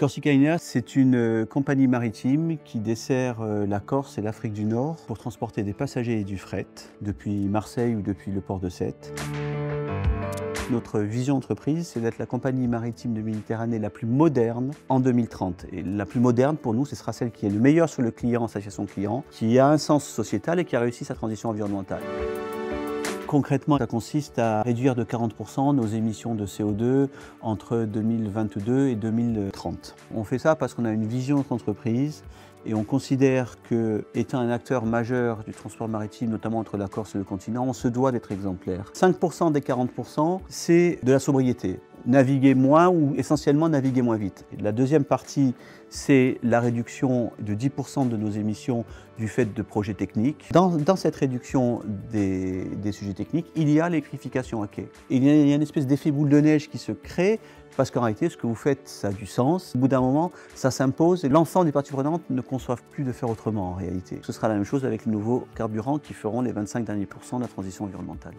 Corsica Linea, c'est une compagnie maritime qui dessert la Corse et l'Afrique du Nord pour transporter des passagers et du fret depuis Marseille ou depuis le port de Sète. Notre vision d'entreprise, c'est d'être la compagnie maritime de Méditerranée la plus moderne en 2030. Et la plus moderne, pour nous, ce sera celle qui est le meilleur sur le client, sa gestion client, qui a un sens sociétal et qui a réussi sa transition environnementale. Concrètement, ça consiste à réduire de 40% nos émissions de CO2 entre 2022 et 2030. On fait ça parce qu'on a une vision d'entreprise et on considère qu'étant un acteur majeur du transport maritime, notamment entre la Corse et le continent, on se doit d'être exemplaire. 5% des 40%, c'est de la sobriété. Naviguer moins ou essentiellement naviguer moins vite. Et la deuxième partie, c'est la réduction de 10% de nos émissions du fait de projets techniques. Dans cette réduction des sujets techniques, il y a l'électrification à quai. Il y a une espèce d'effet boule de neige qui se crée parce qu'en réalité, ce que vous faites, ça a du sens. Au bout d'un moment, ça s'impose et l'ensemble des parties prenantes ne conçoivent plus de faire autrement en réalité. Ce sera la même chose avec les nouveaux carburants qui feront les 25 derniers % de la transition environnementale.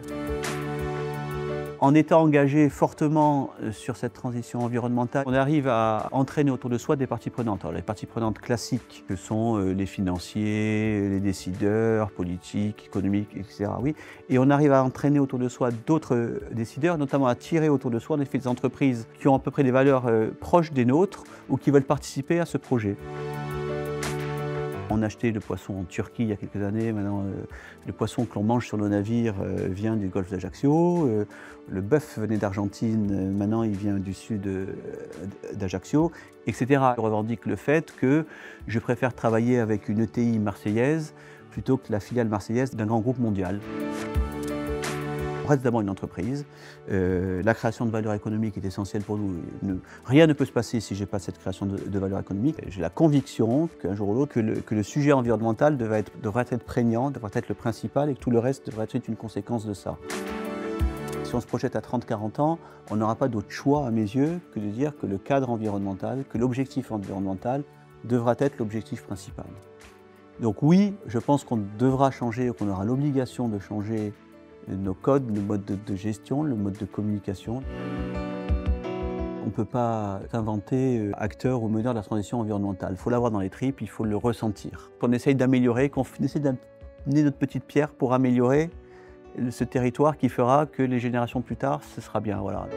En étant engagé fortement sur cette transition environnementale, on arrive à entraîner autour de soi des parties prenantes. Alors, les parties prenantes classiques, que sont les financiers, les décideurs politiques, économiques, etc. Oui. Et on arrive à entraîner autour de soi d'autres décideurs, notamment à tirer autour de soi en effet des entreprises qui ont à peu près des valeurs proches des nôtres ou qui veulent participer à ce projet. On a acheté le poisson en Turquie il y a quelques années. Maintenant, le poisson que l'on mange sur nos navires vient du golfe d'Ajaccio. Le bœuf venait d'Argentine, maintenant il vient du sud d'Ajaccio, etc. Je revendique le fait que je préfère travailler avec une ETI marseillaise plutôt que la filiale marseillaise d'un grand groupe mondial. On reste d'abord une entreprise. La création de valeur économique est essentielle pour nous. Rien ne peut se passer si je n'ai pas cette création de valeur économique. J'ai la conviction qu'un jour ou l'autre, que le sujet environnemental devrait être prégnant, devrait être le principal et que tout le reste devrait être une conséquence de ça. Si on se projette à 30-40 ans, on n'aura pas d'autre choix à mes yeux que de dire que le cadre environnemental, que l'objectif environnemental devra être l'objectif principal. Donc oui, je pense qu'on devra changer, qu'on aura l'obligation de changer nos codes, le mode de gestion, le mode de communication. On ne peut pas s'inventer acteur ou meneur de la transition environnementale. Il faut l'avoir dans les tripes, il faut le ressentir. Qu'on essaye d'améliorer, qu'on essaie d'amener notre petite pierre pour améliorer ce territoire qui fera que les générations plus tard, ce sera bien. Voilà.